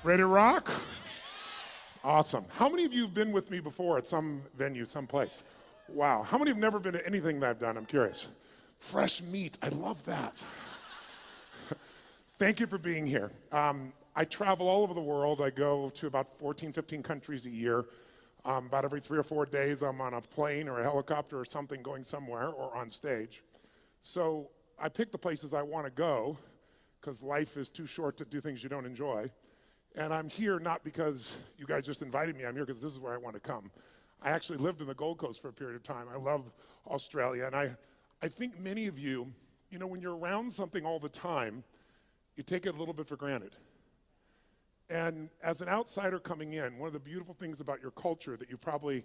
Ready to rock? Awesome. How many of you have been with me before at some venue, someplace? Wow. How many have never been to anything that I've done? I'm curious. Fresh meat. I love that. Thank you for being here. I travel all over the world. I go to about 14, 15 countries a year. About every 3 or 4 days, I'm on a plane or a helicopter or something going somewhere or on stage. So I pick the places I want to go because life is too short to do things you don't enjoy. And I'm here not because you guys just invited me. I'm here because this is where I want to come. I actually lived in the Gold Coast for a period of time. I love Australia. And I think many of you, you know, when you're around something all the time, you take it a little bit for granted. And as an outsider coming in, one of the beautiful things about your culture that you probably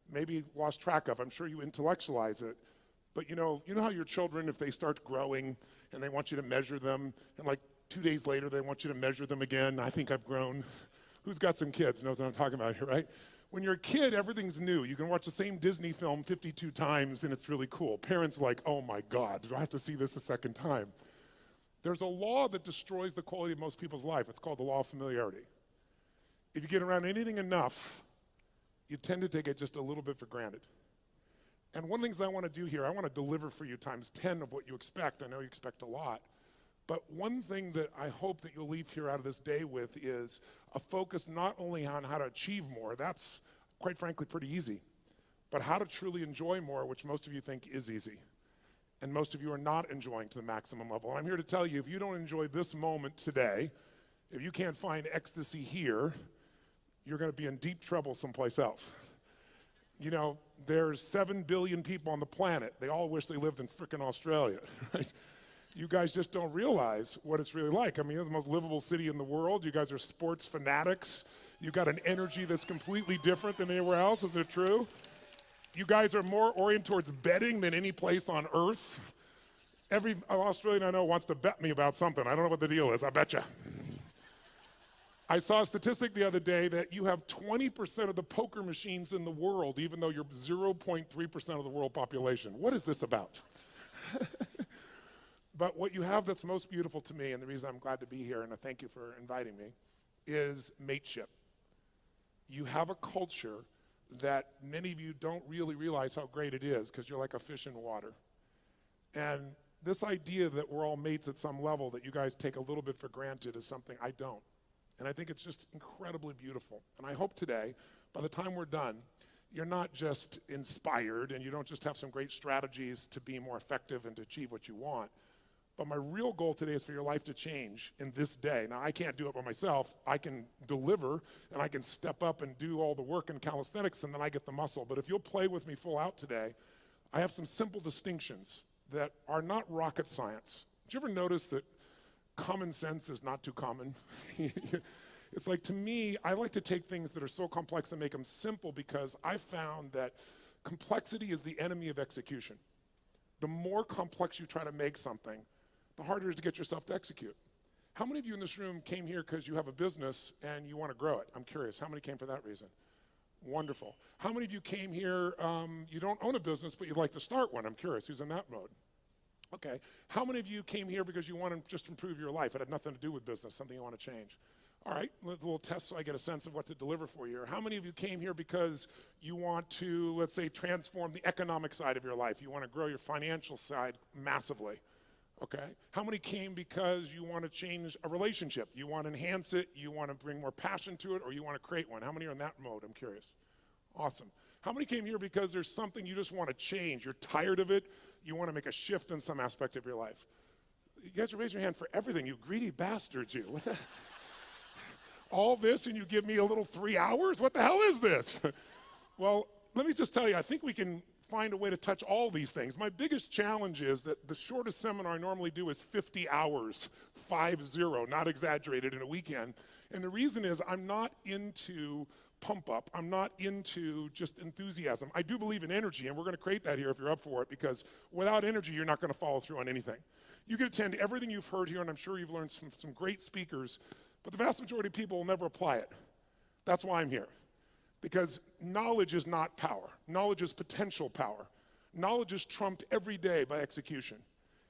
maybe lost track of, I'm sure you intellectualize it, but you know how your children, if they start growing and they want you to measure them, and like 2 days later they want you to measure them again, I think I've grown. Who's got some kids knows what I'm talking about here, right? When you're a kid, everything's new. You can watch the same Disney film 52 times and it's really cool. Parents are like, oh my God, do I have to see this a second time? There's a law that destroys the quality of most people's life. It's called the law of familiarity. If you get around anything enough, you tend to take it just a little bit for granted. And one of the things I want to do here, I want to deliver for you times 10 of what you expect. I know you expect a lot. But one thing that I hope that you'll leave here out of this day with is a focus not only on how to achieve more, that's quite frankly pretty easy, but how to truly enjoy more, which most of you think is easy. And most of you are not enjoying to the maximum level. And I'm here to tell you, if you don't enjoy this moment today, if you can't find ecstasy here, you're going to be in deep trouble someplace else. You know, there's 7 billion people on the planet. They all wish they lived in frickin' Australia, right? You guys just don't realize what it's really like. I mean, it's the most livable city in the world. You guys are sports fanatics. You got an energy that's completely different than anywhere else. Is it true? You guys are more oriented towards betting than any place on earth. Every Australian I know wants to bet me about something. I don't know what the deal is. I bet you. I saw a statistic the other day that you have 20% of the poker machines in the world, even though you're 0.3% of the world population. What is this about? But what you have that's most beautiful to me, and the reason I'm glad to be here, and I thank you for inviting me, is mateship. You have a culture that many of you don't really realize how great it is because you're like a fish in water. And this idea that we're all mates at some level that you guys take a little bit for granted is something I don't. And I think it's just incredibly beautiful. And I hope today, by the time we're done, you're not just inspired and you don't just have some great strategies to be more effective and to achieve what you want. But my real goal today is for your life to change in this day. Now, I can't do it by myself. I can deliver, and I can step up and do all the work in calisthenics, and then I get the muscle. But if you'll play with me full out today, I have some simple distinctions that are not rocket science. Did you ever notice that common sense is not too common? It's like, to me, I like to take things that are so complex and make them simple because I found that complexity is the enemy of execution. The more complex you try to make something, the harder it is to get yourself to execute. How many of you in this room came here because you have a business and you want to grow it? I'm curious. How many came for that reason? Wonderful. How many of you came here, you don't own a business, but you'd like to start one? I'm curious. Who's in that mode? Okay. How many of you came here because you want to just improve your life? It had nothing to do with business, something you want to change. All right, a little test so I get a sense of what to deliver for you. How many of you came here because you want to, let's say, transform the economic side of your life? You want to grow your financial side massively, okay? How many came because you want to change a relationship? You want to enhance it, you want to bring more passion to it, or you want to create one? How many are in that mode? I'm curious. Awesome. How many came here because there's something you just want to change? You're tired of it, you want to make a shift in some aspect of your life? You guys are raising your hand for everything, you greedy bastards, you. What the? All this and you give me a little 3 hours? What the hell is this? Well, let me just tell you, I think we can find a way to touch all these things. My biggest challenge is that the shortest seminar I normally do is 50 hours, 50, not exaggerated, in a weekend. And the reason is I'm not into pump up. I'm not into just enthusiasm. I do believe in energy, and we're going to create that here if you're up for it, because without energy, you're not going to follow through on anything. You can attend everything you've heard here, and I'm sure you've learned from some great speakers, but the vast majority of people will never apply it. That's why I'm here. Because knowledge is not power. Knowledge is potential power. Knowledge is trumped every day by execution.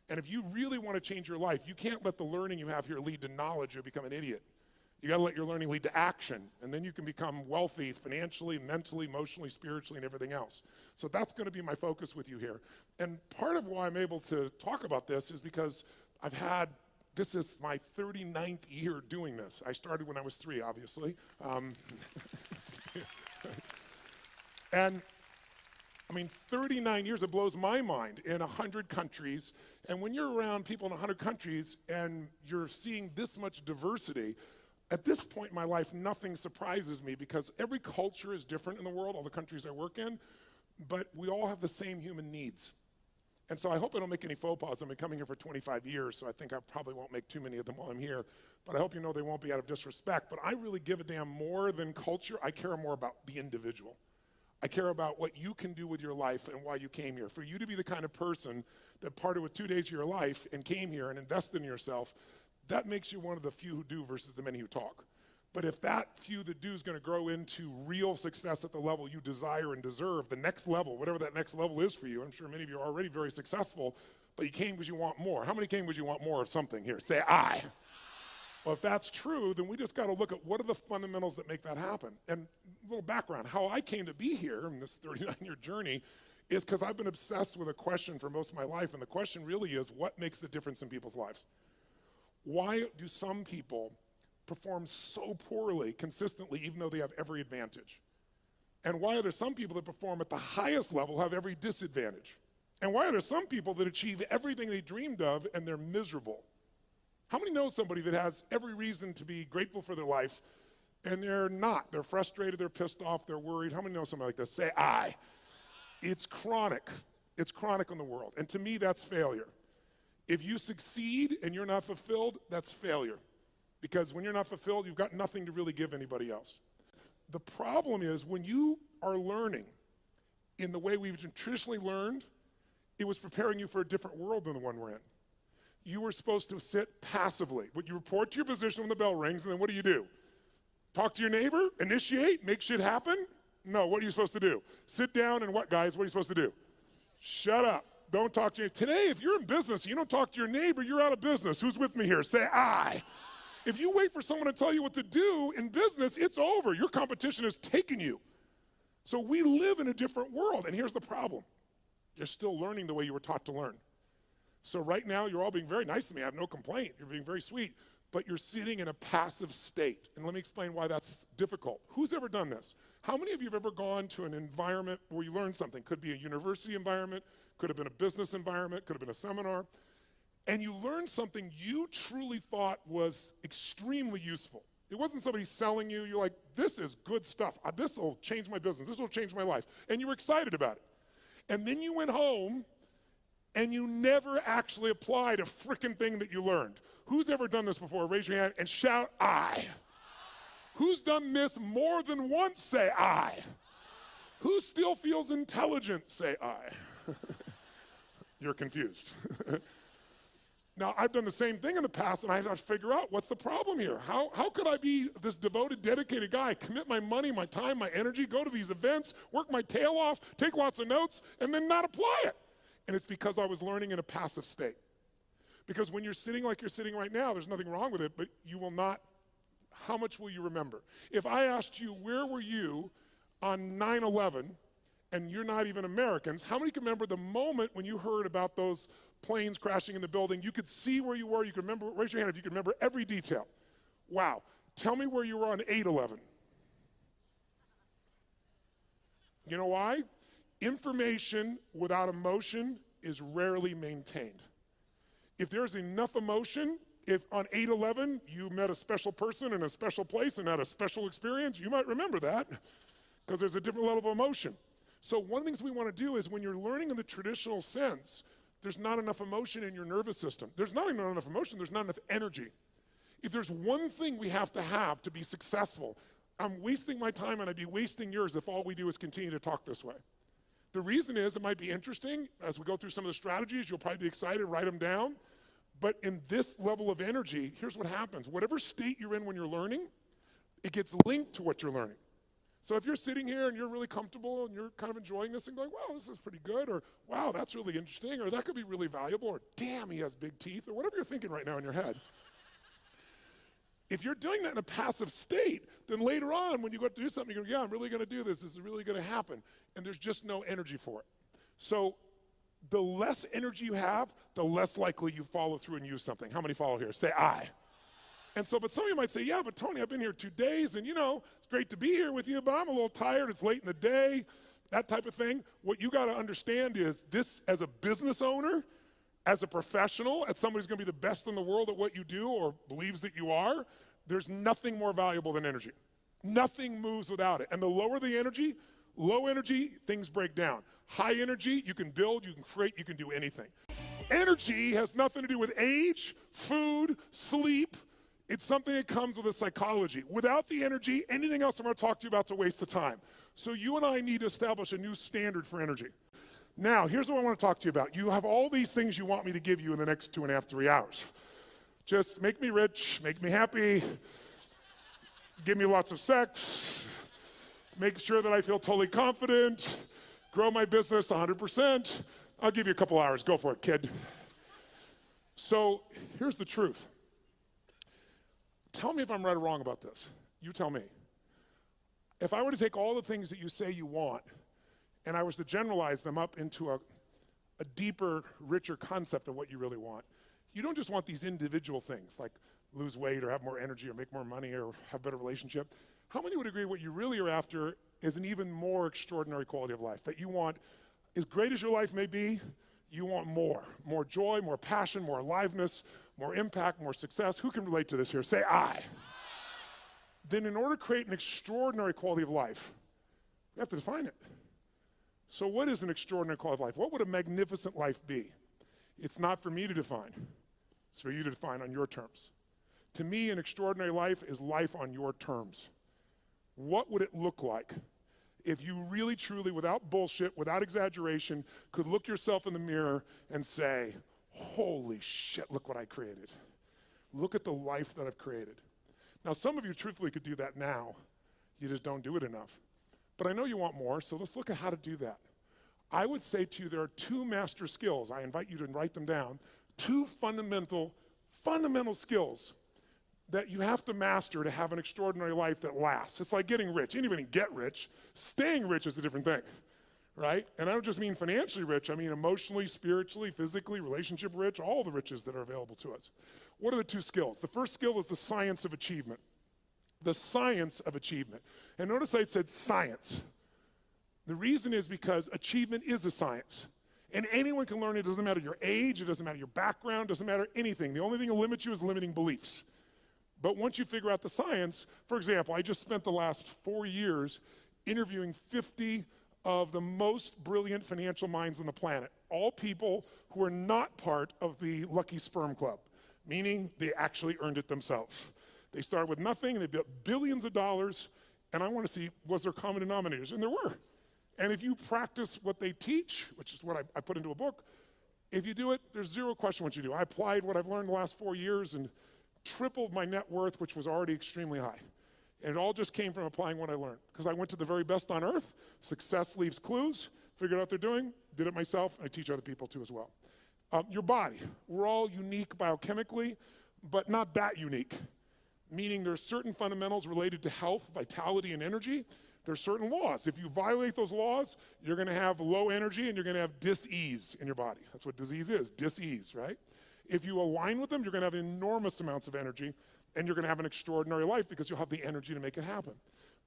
And if you really want to change your life, you can't let the learning you have here lead to knowledge or become an idiot. You got to let your learning lead to action, and then you can become wealthy financially, mentally, emotionally, spiritually, and everything else. So that's going to be my focus with you here. And part of why I'm able to talk about this is because this is my 39th year doing this. I started when I was 3, obviously. And I mean, 39 years, it blows my mind, in 100 countries. And when you're around people in 100 countries and you're seeing this much diversity, at this point in my life, nothing surprises me because every culture is different in the world, all the countries I work in, but we all have the same human needs. And so I hope I don't make any faux pas. I've been coming here for 25 years, so I think I probably won't make too many of them while I'm here. But I hope you know they won't be out of disrespect. But I really give a damn more than culture. I care more about the individual. I care about what you can do with your life and why you came here. For you to be the kind of person that parted with 2 days of your life and came here and invested in yourself, that makes you one of the few who do versus the many who talk. But if that few that do is going to grow into real success at the level you desire and deserve, the next level, whatever that next level is for you, I'm sure many of you are already very successful, but you came because you want more. How many came because you want more of something here? Say I. Well, if that's true, then we just got to look at what are the fundamentals that make that happen. And a little background, how I came to be here in this 39-year journey is because I've been obsessed with a question for most of my life, and the question really is, what makes the difference in people's lives? Why do some people perform so poorly consistently even though they have every advantage? And why are there some people that perform at the highest level have every disadvantage? And why are there some people that achieve everything they dreamed of and they're miserable? How many know somebody that has every reason to be grateful for their life and they're not? They're frustrated, they're pissed off, they're worried. How many know somebody like this? Say I. It's chronic. It's chronic in the world. And to me, that's failure. If you succeed and you're not fulfilled, that's failure. Because when you're not fulfilled, you've got nothing to really give anybody else. The problem is when you are learning in the way we've traditionally learned, it was preparing you for a different world than the one we're in. You were supposed to sit passively. But you report to your position when the bell rings, and then what do? Talk to your neighbor? Initiate? Make shit happen? No, what are you supposed to do? Sit down and what, guys? What are you supposed to do? Shut up. Don't talk to you. Today, if you're in business and you don't talk to your neighbor, you're out of business. Who's with me here? Say I. If you wait for someone to tell you what to do in business, it's over. Your competition has taken you. So we live in a different world, and here's the problem. You're still learning the way you were taught to learn. So right now, you're all being very nice to me. I have no complaint. You're being very sweet, but you're sitting in a passive state. And let me explain why that's difficult. Who's ever done this? How many of you have ever gone to an environment where you learned something? Could be a university environment, could have been a business environment, could have been a seminar, and you learned something you truly thought was extremely useful. It wasn't somebody selling you. You're like, this is good stuff. This will change my business. This will change my life. And you were excited about it. And then you went home and you never actually applied a frickin' thing that you learned. Who's ever done this before? Raise your hand and shout, I. Who's done this more than once? Say, I. Who still feels intelligent? Say, I. You're confused. Now, I've done the same thing in the past, and I had to figure out what's the problem here. How could I be this devoted, dedicated guy, commit my money, my time, my energy, go to these events, work my tail off, take lots of notes, and then not apply it? And it's because I was learning in a passive state. Because when you're sitting like you're sitting right now, there's nothing wrong with it, but you will not, how much will you remember? If I asked you, where were you on 9/11, and you're not even Americans, how many can remember the moment when you heard about those planes crashing in the building? You could see where you were, you could remember, raise your hand if you could remember every detail. Wow, tell me where you were on 8/11. You know why? Information without emotion is rarely maintained. If there's enough emotion, if on 8/11 you met a special person in a special place and had a special experience, you might remember that because there's a different level of emotion. So one of the things we want to do is when you're learning in the traditional sense, there's not enough emotion in your nervous system. There's not even enough emotion, there's not enough energy. If there's one thing we have to be successful, I'm wasting my time and I'd be wasting yours if all we do is continue to talk this way. The reason is it might be interesting. As we go through some of the strategies, you'll probably be excited, write them down. But in this level of energy, here's what happens. Whatever state you're in when you're learning, it gets linked to what you're learning. So if you're sitting here and you're really comfortable and you're kind of enjoying this and going, wow, this is pretty good, or wow, that's really interesting, or that could be really valuable, or damn, he has big teeth, or whatever you're thinking right now in your head. If you're doing that in a passive state, then later on when you go to do something, you go, yeah, I'm really going to do this. This is really going to happen. And there's just no energy for it. So the less energy you have, the less likely you follow through and use something. How many follow here? Say I. And so, but some of you might say, yeah, but Tony, I've been here 2 days and it's great to be here with you, but I'm a little tired. It's late in the day, that type of thing. What you got to understand is this, as a business owner, as a professional, as somebody who's going to be the best in the world at what you do or believes that you are, there's nothing more valuable than energy. Nothing moves without it. And the lower the energy, low energy, things break down. High energy, you can build, you can create, you can do anything. Energy has nothing to do with age, food, sleep. It's something that comes with a psychology. Without the energy, anything else I'm going to talk to you about is a waste of time. So you and I need to establish a new standard for energy. Now, here's what I want to talk to you about. You have all these things you want me to give you in the next 2.5, 3 hours. Just make me rich, make me happy, give me lots of sex, make sure that I feel totally confident, grow my business 100%. I'll give you a couple hours. Go for it, kid. So here's the truth. Tell me if I'm right or wrong about this. You tell me. If I were to take all the things that you say you want and I was to generalize them up into a deeper, richer concept of what you really want, you don't just want these individual things like lose weight or have more energy or make more money or have a better relationship. How many would agree what you really are after is an even more extraordinary quality of life? That you want, as great as your life may be, you want more. More joy, more passion, more aliveness, more impact, more success. Who can relate to this here? Say I. Then in order to create an extraordinary quality of life, we have to define it. So what is an extraordinary quality of life? What would a magnificent life be? It's not for me to define. It's for you to define on your terms. To me, an extraordinary life is life on your terms. What would it look like if you really, truly, without bullshit, without exaggeration, could look yourself in the mirror and say, holy shit, look what I created. Look at the life that I've created. Now, some of you truthfully could do that now. You just don't do it enough. But I know you want more, so let's look at how to do that. I would say to you there are 2 master skills. I invite you to write them down. 2 fundamental skills that you have to master to have an extraordinary life that lasts. It's like getting rich. Anybody can get rich. Staying rich is a different thing, right? And I don't just mean financially rich. I mean emotionally, spiritually, physically, relationship rich, all the riches that are available to us. What are the 2 skills? The first skill is the science of achievement. The science of achievement. And notice I said science. The reason is because achievement is a science. And anyone can learn it. It doesn't matter your age, it doesn't matter your background, it doesn't matter anything. The only thing that limits you is limiting beliefs. But once you figure out the science, for example, I just spent the last 4 years interviewing 50 of the most brilliant financial minds on the planet. All people who are not part of the Lucky Sperm Club, meaning they actually earned it themselves. They started with nothing, and they built billions of dollars, and I want to see, was there common denominators? And there were. And if you practice what they teach, which is what I put into a book, if you do it, there's zero question what you do. I applied what I've learned the last 4 years and tripled my net worth, which was already extremely high. And it all just came from applying what I learned. Because I went to the very best on earth, success leaves clues, figured out what they're doing, did it myself, and I teach other people too as well. Your body, we're all unique biochemically, but not that unique. Meaning there's certain fundamentals related to health, vitality, and energy. There's certain laws. If you violate those laws, you're gonna have low energy and you're gonna have dis-ease in your body. That's what disease is, dis-ease, right? If you align with them, you're gonna have enormous amounts of energy and you're gonna have an extraordinary life because you'll have the energy to make it happen.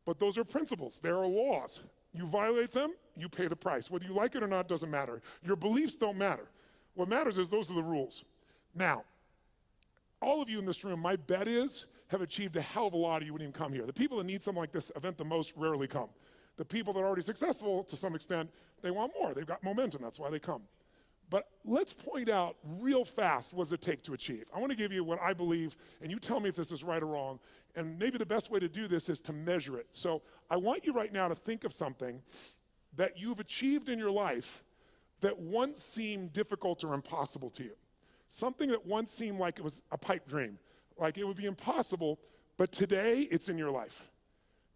But those are principles, there are laws. You violate them, you pay the price. Whether you like it or not doesn't matter. Your beliefs don't matter. What matters is those are the rules. Now, all of you in this room, my bet is, have achieved a hell of a lot, or you wouldn't even come here. The people that need something like this event the most rarely come. The people that are already successful, to some extent, they want more. They've got momentum, that's why they come. But let's point out real fast what does it take to achieve. I want to give you what I believe, and you tell me if this is right or wrong, and maybe the best way to do this is to measure it. So I want you right now to think of something that you've achieved in your life that once seemed difficult or impossible to you. Something that once seemed like it was a pipe dream, like it would be impossible, but today it's in your life.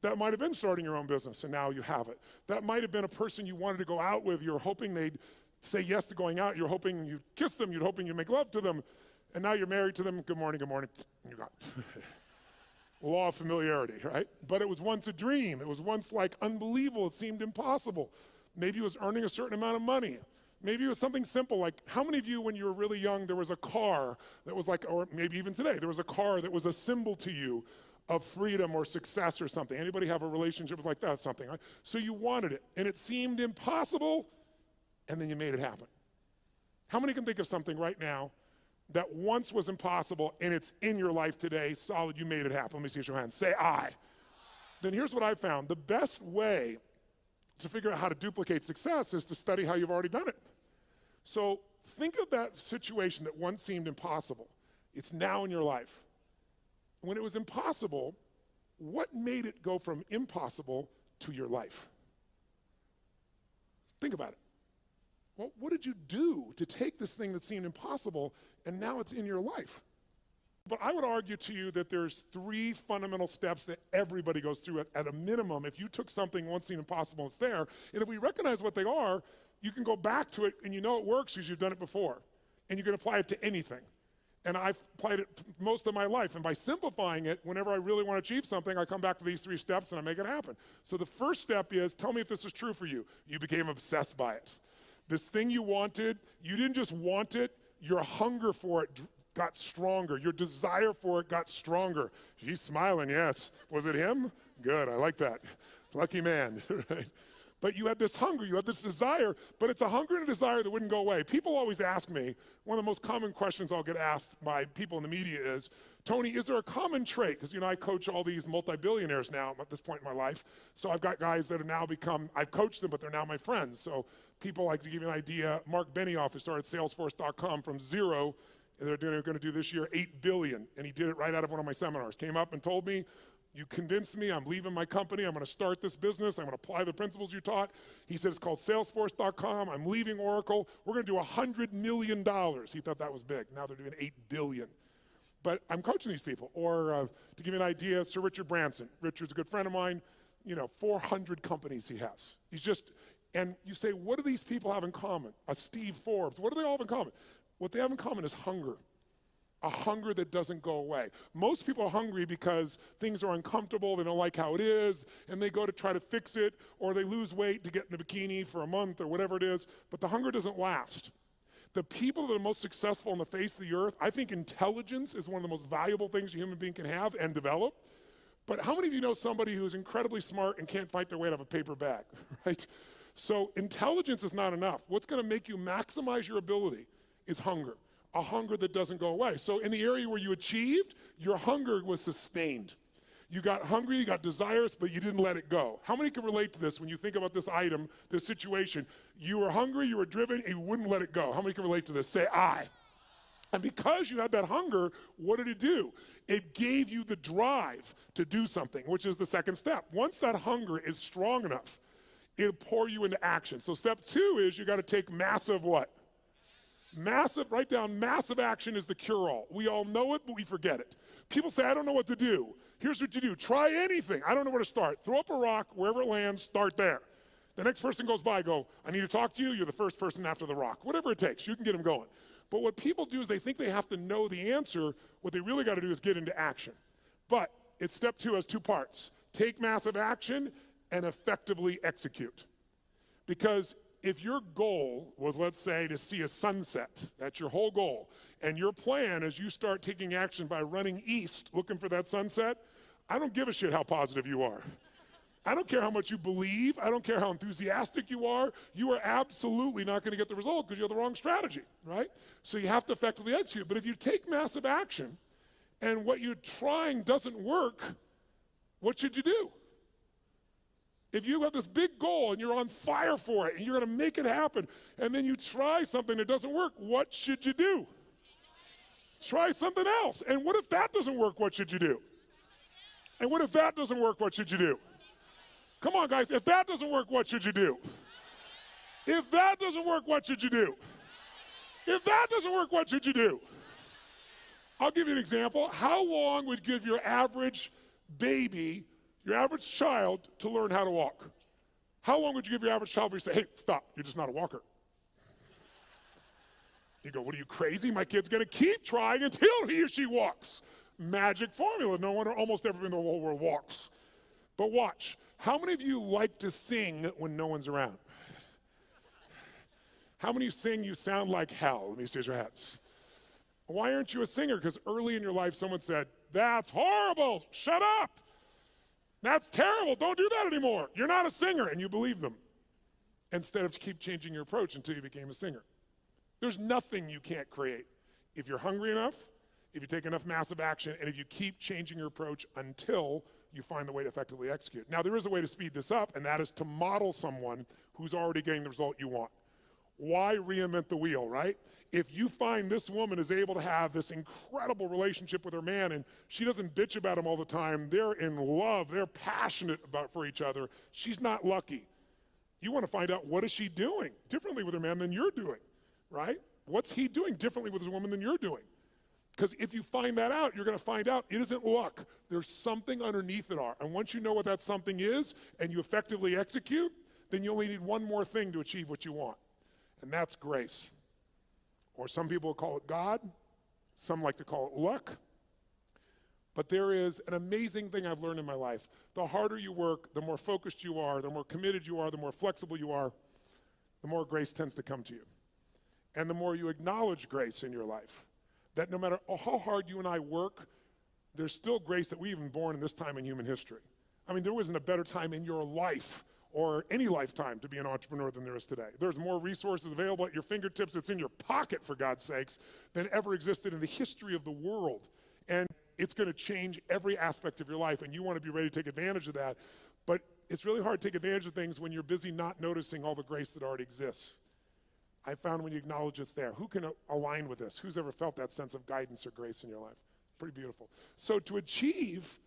That might have been starting your own business and now you have it. That might have been a person you wanted to go out with, you're hoping they'd say yes to going out, you're hoping you'd kiss them, you're hoping you'd make love to them, and now you're married to them, good morning, and you got it. Law of familiarity, right? But it was once a dream. It was once like unbelievable. It seemed impossible. Maybe it was earning a certain amount of money. Maybe it was something simple like, how many of you when you were really young, there was a car that was like, or maybe even today, there was a car that was a symbol to you of freedom or success or something. Anybody have a relationship like that, something, right? So you wanted it, and it seemed impossible, and then you made it happen. How many can think of something right now that once was impossible, and it's in your life today, solid, you made it happen? Let me see your hands. Say, I. Then here's what I found. The best way to figure out how to duplicate success is to study how you've already done it. So think of that situation that once seemed impossible. It's now in your life. When it was impossible, what made it go from impossible to your life? Think about it. Well, what did you do to take this thing that seemed impossible and now it's in your life? But I would argue to you that there's 3 fundamental steps that everybody goes through at a minimum. If you took something once seemed impossible, it's there. And if we recognize what they are, you can go back to it and you know it works because you've done it before. And you can apply it to anything. And I've applied it most of my life. And by simplifying it, whenever I really want to achieve something, I come back to these 3 steps and I make it happen. So the first step is, tell me if this is true for you. You became obsessed by it. This thing you wanted, you didn't just want it, your hunger for it got stronger. Your desire for it got stronger. She's smiling, yes. Was it him? Good, I like that. Lucky man, right? But you had this hunger, you had this desire, but it's a hunger and a desire that wouldn't go away. People always ask me, one of the most common questions I'll get asked by people in the media is, Tony, is there a common trait? Because, I coach all these multi-billionaires now at this point in my life. So I've got guys that have now become, I've coached them, but they're now my friends. So people like to give you an idea. Mark Benioff, who started Salesforce.com from 0, and they're going to do this year $8 billion. And he did it right out of one of my seminars. Came up and told me, you convinced me, I'm leaving my company, I'm going to start this business, I'm going to apply the principles you taught. He said, it's called Salesforce.com, I'm leaving Oracle, we're going to do $100 million. He thought that was big. Now they're doing $8 billion. But I'm coaching these people. Or to give you an idea, Sir Richard Branson. Richard's a good friend of mine. 400 companies he has. He's just, and you say, what do these people have in common? A Steve Forbes, what do they all have in common? What they have in common is hunger. A hunger that doesn't go away. Most people are hungry because things are uncomfortable, they don't like how it is, and they go to try to fix it, or they lose weight to get in a bikini for a month or whatever it is, but the hunger doesn't last. The people that are most successful on the face of the earth, I think intelligence is one of the most valuable things a human being can have and develop. But how many of you know somebody who's incredibly smart and can't fight their way out of a paper bag, right? So intelligence is not enough. What's going to make you maximize your ability is hunger. A hunger that doesn't go away. So in the area where you achieved, your hunger was sustained. You got hungry, you got desires, but you didn't let it go. How many can relate to this when you think about this item, this situation? You were hungry, you were driven, and you wouldn't let it go. How many can relate to this? Say, I. And because you had that hunger, what did it do? It gave you the drive to do something, which is the second step. Once that hunger is strong enough, it'll pour you into action. So step 2 is you got to take massive what? Massive, write down, massive action is the cure-all. We all know it, but we forget it. People say, I don't know what to do. Here's what you do. Try anything. I don't know where to start. Throw up a rock, wherever it lands, start there. The next person goes by, go, I need to talk to you. You're the first person after the rock. Whatever it takes, you can get them going. But what people do is they think they have to know the answer. What they really got to do is get into action. But it's step 2 has 2 parts. Take massive action and effectively execute. Because if your goal was, let's say, to see a sunset, that's your whole goal, and your plan is you start taking action by running east looking for that sunset, I don't give a shit how positive you are. I don't care how much you believe. I don't care how enthusiastic you are. You are absolutely not going to get the result because you have the wrong strategy, right? So you have to effectively execute. But if you take massive action and what you're trying doesn't work, what should you do? If you have this big goal and you're on fire for it and you're going to make it happen, and then you try something that doesn't work, what should you do? Try something else. And what if that doesn't work? What should you do? And what if that doesn't work? What should you do? Come on, guys. If that doesn't work, what should you do? If that doesn't work, what should you do? If that doesn't work, what should you do? I'll give you an example. How long would you give your average baby, your average child, to learn how to walk? How long would you give your average child before you say, hey, stop, you're just not a walker? You go, what are you, crazy? My kid's going to keep trying until he or she walks. magic formula. No one almost ever in the whole world walks. But watch. How many of you like to sing when no one's around? How many of you sing you sound like hell? Let me see your hands. Why aren't you a singer? Because early in your life someone said, that's horrible, shut up. That's terrible, don't do that anymore. You're not a singer, and you believe them. Instead of keep changing your approach until you became a singer. There's nothing you can't create. If you're hungry enough, if you take enough massive action, and if you keep changing your approach until you find the way to effectively execute. Now, there is a way to speed this up, and that is to model someone who's already getting the result you want. Why reinvent the wheel, right? If you find this woman is able to have this incredible relationship with her man and she doesn't bitch about him all the time, they're in love, they're passionate for each other, she's not lucky. You want to find out, what is she doing differently with her man than you're doing, right? What's he doing differently with his woman than you're doing? Because if you find that out, you're going to find out it isn't luck. There's something underneath it all. And once you know what that something is and you effectively execute, then you only need one more thing to achieve what you want. And that's grace. Or some people call it God. Some like to call it luck. But there is an amazing thing I've learned in my life. The harder you work, the more focused you are, the more committed you are, the more flexible you are, the more grace tends to come to you. And the more you acknowledge grace in your life. That no matter how hard you and I work, there's still grace that we even born in this time in human history. I mean, there wasn't a better time in your life or any lifetime to be an entrepreneur than there is today. There's more resources available at your fingertips, it's in your pocket, for God's sakes, than ever existed in the history of the world. And it's going to change every aspect of your life, and you want to be ready to take advantage of that. But it's really hard to take advantage of things when you're busy not noticing all the grace that already exists. I found when you acknowledge it's there. Who can align with this? Who's ever felt that sense of guidance or grace in your life? Pretty beautiful. So to achieve,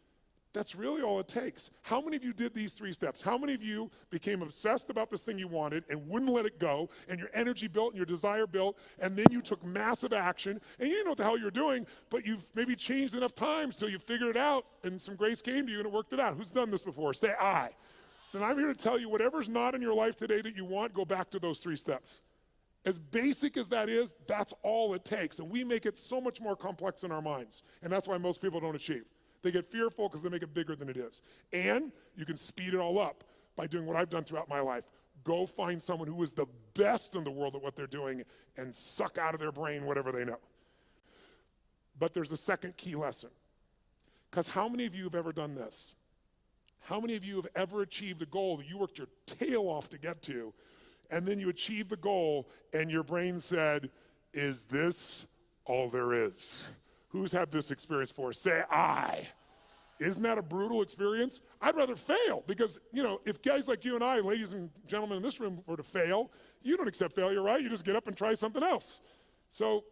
that's really all it takes. How many of you did these 3 steps? How many of you became obsessed about this thing you wanted and wouldn't let it go, and your energy built and your desire built, and then you took massive action, and you didn't know what the hell you're doing, but you've maybe changed enough times till you figured it out, and some grace came to you and it worked it out? Who's done this before? Say I. Then I'm here to tell you, whatever's not in your life today that you want, go back to those 3 steps. As basic as that is, that's all it takes. And we make it so much more complex in our minds. And that's why most people don't achieve. They get fearful because they make it bigger than it is. And you can speed it all up by doing what I've done throughout my life. Go find someone who is the best in the world at what they're doing and suck out of their brain whatever they know. But there's a second key lesson. Because how many of you have ever done this? How many of you have ever achieved a goal that you worked your tail off to get to, and then you achieved the goal and your brain said, is this all there is? Who's had this experience before? Say I. Isn't that a brutal experience? I'd rather fail because, if guys like you and I, ladies and gentlemen in this room, were to fail, you don't accept failure, right? You just get up and try something else. So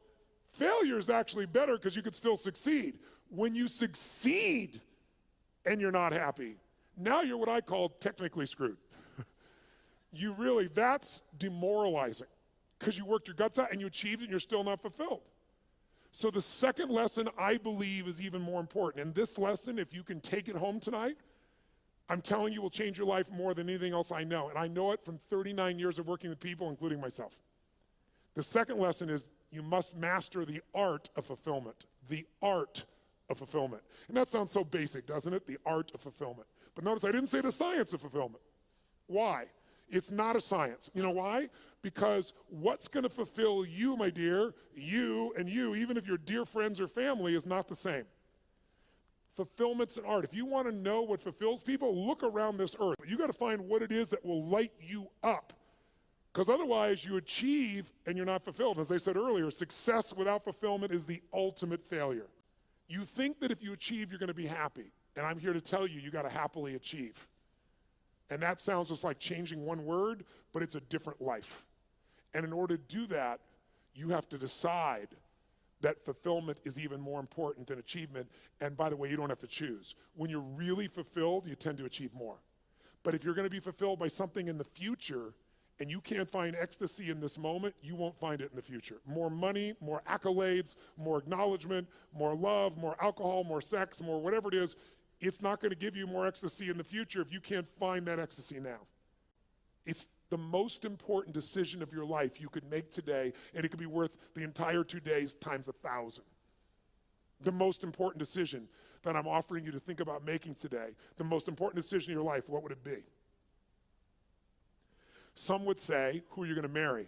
failure is actually better because you could still succeed. When you succeed and you're not happy, now you're what I call technically screwed. That's demoralizing because you worked your guts out and you achieved it and you're still not fulfilled. So the second lesson, I believe, is even more important. And this lesson, if you can take it home tonight, I'm telling you, will change your life more than anything else I know. And I know it from 39 years of working with people, including myself. The second lesson is you must master the art of fulfillment. The art of fulfillment. And that sounds so basic, doesn't it? The art of fulfillment. But notice I didn't say the science of fulfillment. Why? It's not a science. You know why? Because what's going to fulfill you, my dear, you and you, even if you're dear friends or family, is not the same. Fulfillment's an art. If you want to know what fulfills people, look around this earth. You got to find what it is that will light you up. Because otherwise you achieve and you're not fulfilled. As I said earlier, success without fulfillment is the ultimate failure. You think that if you achieve, you're going to be happy. And I'm here to tell you, you got to happily achieve. And that sounds just like changing one word, but it's a different life. And in order to do that, you have to decide that fulfillment is even more important than achievement. And by the way, you don't have to choose. When you're really fulfilled, you tend to achieve more. But if you're going to be fulfilled by something in the future, and you can't find ecstasy in this moment, you won't find it in the future. More money, more accolades, more acknowledgement, more love, more alcohol, more sex, more whatever it is, it's not going to give you more ecstasy in the future if you can't find that ecstasy now. It's the most important decision of your life you could make today, and it could be worth the entire 2 days times 1,000. The most important decision that I'm offering you to think about making today, the most important decision in your life, what would it be? Some would say, who are you going to marry?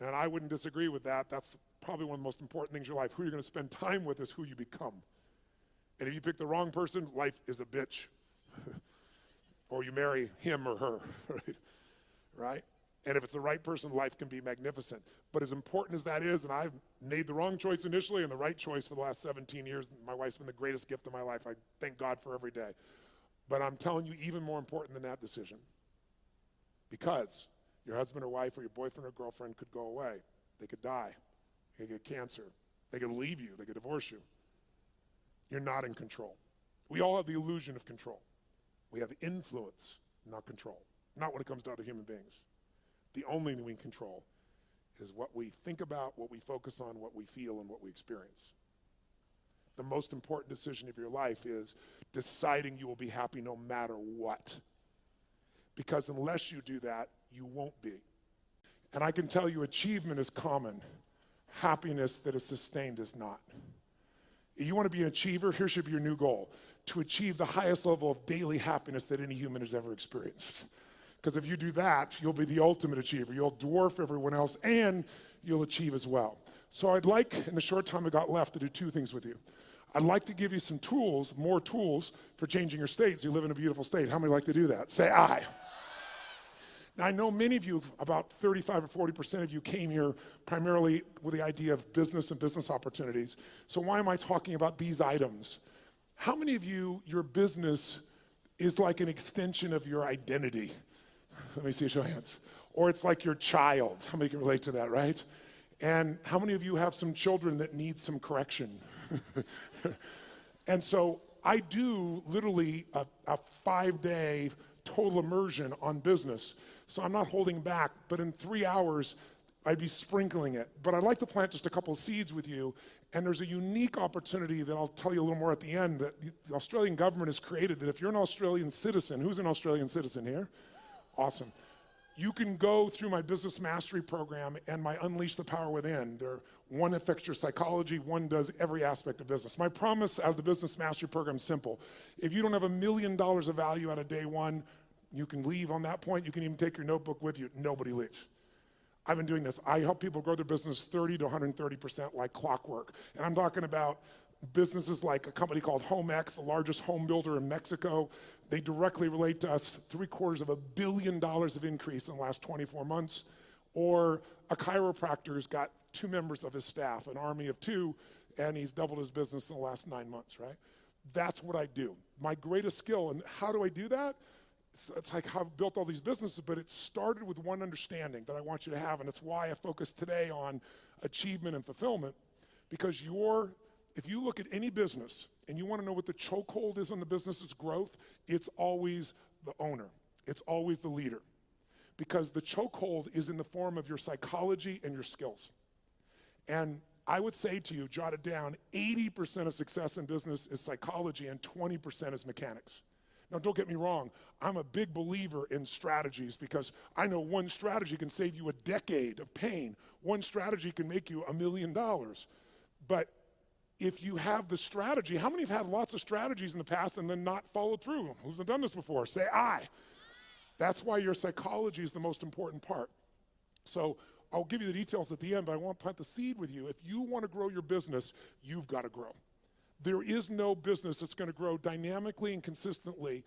And I wouldn't disagree with that. That's probably one of the most important things in your life. Who you're going to spend time with is who you become. And if you pick the wrong person, life is a bitch. Or you marry him or her, right? And if it's the right person, life can be magnificent. But as important as that is, and I've made the wrong choice initially and the right choice for the last 17 years, my wife's been the greatest gift of my life. I thank God for every day. But I'm telling you, even more important than that decision, because your husband or wife or your boyfriend or girlfriend could go away. They could die. They could get cancer. They could leave you. They could divorce you. You're not in control. We all have the illusion of control. We have influence, not control. Not when it comes to other human beings. The only thing we control is what we think about, what we focus on, what we feel, and what we experience. The most important decision of your life is deciding you will be happy no matter what. Because unless you do that, you won't be. And I can tell you achievement is common. Happiness that is sustained is not. If you want to be an achiever, here should be your new goal. To achieve the highest level of daily happiness that any human has ever experienced. Because if you do that, you'll be the ultimate achiever. You'll dwarf everyone else, and you'll achieve as well. So I'd like, in the short time I got left, to do two things with you. I'd like to give you some tools, more tools, for changing your states. You live in a beautiful state. How many like to do that? Say aye. Now, I know many of you, about 35 or 40% of you, came here primarily with the idea of business and business opportunities. So why am I talking about these items? How many of you, your business is like an extension of your identity? Let me see a show of hands. Or it's like your child. How many can relate to that, right? And how many of you have some children that need some correction? And so I do literally a 5-day total immersion on business. So I'm not holding back, but in 3 hours, I'd be sprinkling it. But I'd like to plant just a couple of seeds with you. And there's a unique opportunity that I'll tell you a little more at the end that the Australian government has created, that if you're an Australian citizen, who's an Australian citizen here? Awesome. You can go through my business mastery program and my Unleash the Power Within. One affects your psychology, one does every aspect of business. My promise out of the business mastery program is simple. If you don't have $1 million of value out of day one, you can leave on that point. You can even take your notebook with you. Nobody leaves. I've been doing this. I help people grow their business 30 to 130% like clockwork. And I'm talking about businesses like a company called HomeX, the largest home builder in Mexico. They directly relate to us. $750 million of increase in the last 24 months. Or a chiropractor's got 2 members of his staff, an army of 2, and he's doubled his business in the last 9 months, right? That's what I do. My greatest skill, and how do I do that? It's like how I've built all these businesses, but it started with one understanding that I want you to have, and it's why I focus today on achievement and fulfillment, because if you look at any business and you want to know what the chokehold is on the business's growth, it's always the owner. It's always the leader. Because the chokehold is in the form of your psychology and your skills. And I would say to you, jot it down, 80% of success in business is psychology and 20% is mechanics. Now, don't get me wrong. I'm a big believer in strategies because I know one strategy can save you a decade of pain. One strategy can make you $1 million. But if you have the strategy, how many have had lots of strategies in the past and then not followed through? Who's done this before? Say aye. That's why your psychology is the most important part. So I'll give you the details at the end, but I want to plant the seed with you. If you want to grow your business, you've got to grow. There is no business that's going to grow dynamically and consistently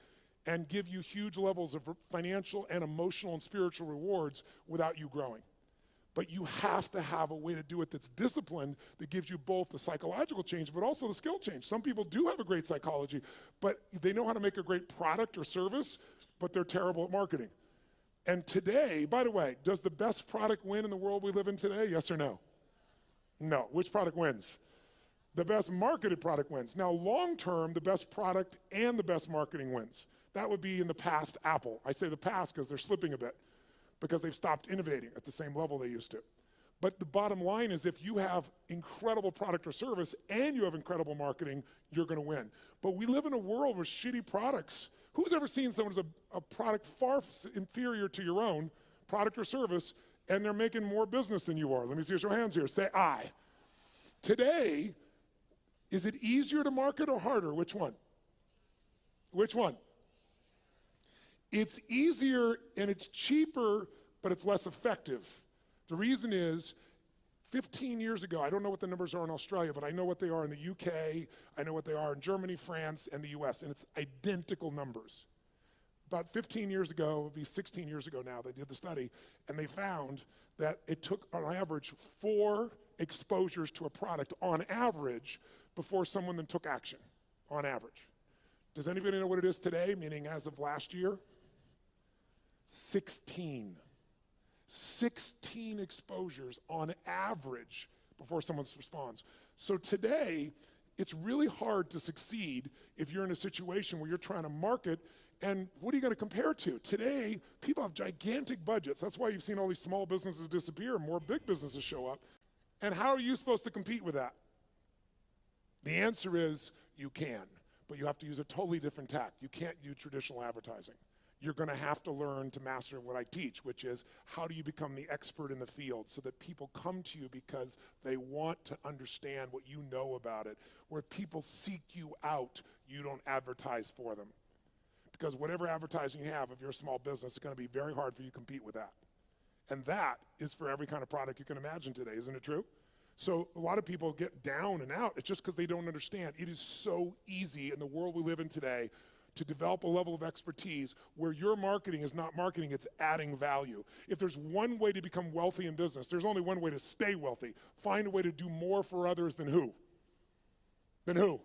and give you huge levels of financial and emotional and spiritual rewards without you growing. But you have to have a way to do it that's disciplined, that gives you both the psychological change but also the skill change. Some people do have a great psychology, but they know how to make a great product or service, but they're terrible at marketing. And today, by the way, does the best product win in the world we live in today? Yes or no? No. Which product wins? The best marketed product wins. Now, long term, the best product and the best marketing wins. That would be in the past Apple. I say the past because they're slipping a bit, because they've stopped innovating at the same level they used to. But the bottom line is if you have incredible product or service and you have incredible marketing, you're going to win. But we live in a world with shitty products. Who's ever seen someone who's a product far inferior to your own product or service, and they're making more business than you are? Let me see your hands here. Say aye. Today, Is it easier to market or harder? Which one? Which one? It's easier and it's cheaper, but it's less effective. The reason is, 15 years ago, I don't know what the numbers are in Australia, but I know what they are in the UK, I know what they are in Germany, France, and the US, and it's identical numbers. About 15 years ago, it would be 16 years ago now, they did the study, and they found that it took, on average, 4 exposures to a product, on average, before someone then took action, on average. Does anybody know what it is today, meaning as of last year? 16. 16 exposures on average before someone responds. So today, it's really hard to succeed if you're in a situation where you're trying to market, and what are you going to compare to? Today, people have gigantic budgets. That's why you've seen all these small businesses disappear and more big businesses show up. And how are you supposed to compete with that? The answer is you can, but you have to use a totally different tack. You can't use traditional advertising. You're going to have to learn to master what I teach, which is how do you become the expert in the field so that people come to you because they want to understand what you know about it. Where people seek you out, you don't advertise for them. Because whatever advertising you have, if you're a small business, it's going to be very hard for you to compete with that. And that is for every kind of product you can imagine today, isn't it true? So a lot of people get down and out. It's just because they don't understand. It is so easy in the world we live in today to develop a level of expertise where your marketing is not marketing, it's adding value. If there's one way to become wealthy in business, there's only one way to stay wealthy. Find a way to do more for others than who? Than who?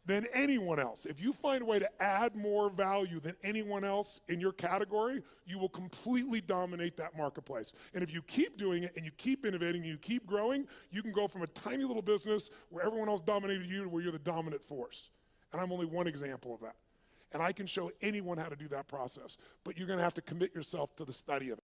Than anyone else. If you find a way to add more value than anyone else in your category, you will completely dominate that marketplace. And if you keep doing it and you keep innovating and you keep growing, you can go from a tiny little business where everyone else dominated you to where you're the dominant force. And I'm only one example of that. And I can show anyone how to do that process, but you're going to have to commit yourself to the study of it.